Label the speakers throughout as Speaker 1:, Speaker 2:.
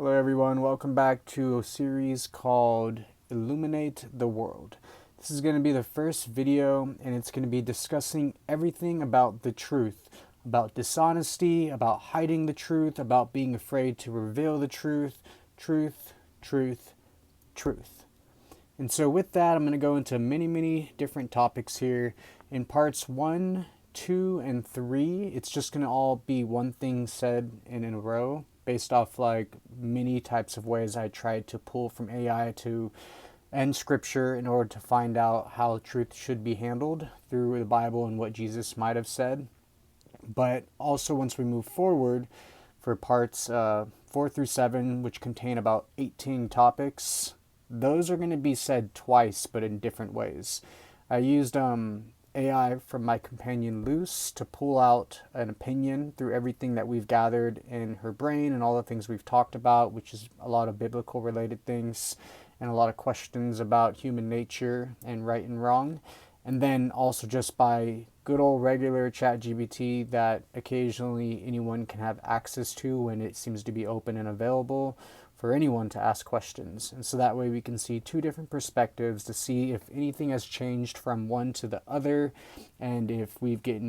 Speaker 1: Hello everyone, welcome back to a series called Illuminate the World. This is going to be the first video and it's going to be discussing everything about the truth, about dishonesty, about hiding the truth, about being afraid to reveal the truth, truth. And so with that, I'm going to go into many different topics here. In parts 1, 2, and 3, it's just going to all be one thing said in a row, based off like many types of ways I tried to pull from AI and scripture in order to find out how truth should be handled through the Bible and what Jesus might have said. But also once we move forward for parts 4 through 7, which contain about 18 topics, those are going to be said twice but in different ways. I used AI from my companion Luce to pull out an opinion through everything that we've gathered in her brain and all the things we've talked about, which is a lot of biblical related things and a lot of questions about human nature and right and wrong. And then also just by good old regular ChatGPT that occasionally anyone can have access to when it seems to be open and available for anyone to ask questions. And so that way we can see two different perspectives to see if anything has changed from one to the other and if we get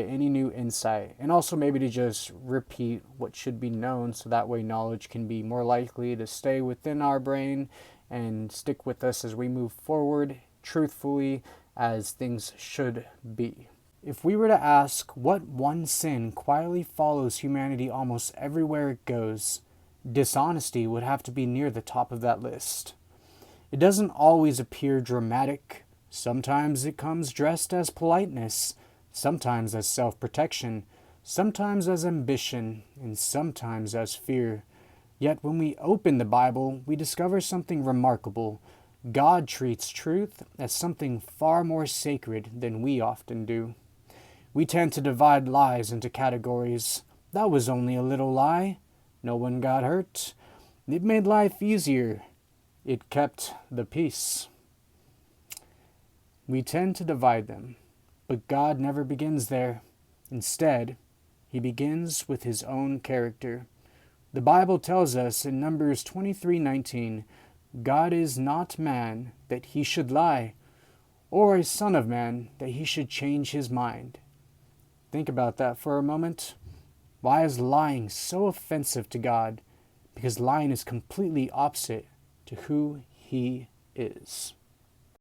Speaker 1: any new insight. And also maybe to just repeat what should be known so that way knowledge can be more likely to stay within our brain and stick with us as we move forward truthfully as things should be. If we were to ask what one sin quietly follows humanity almost everywhere it goes, dishonesty would have to be near the top of that list. It doesn't always appear dramatic. Sometimes it comes dressed as politeness, sometimes as self-protection, sometimes as ambition, and sometimes as fear. Yet when we open the Bible, we discover something remarkable. God treats truth as something far more sacred than we often do. We tend to divide lies into categories. That was only a little lie. No one got hurt. It made life easier. It kept the peace. We tend to divide them, but God never begins there. Instead, he begins with his own character. The Bible tells us in Numbers 23:19, God is not man that he should lie, or a son of man that he should change his mind. Think about that for a moment. Why is lying so offensive to God? Because lying is completely opposite to who he is.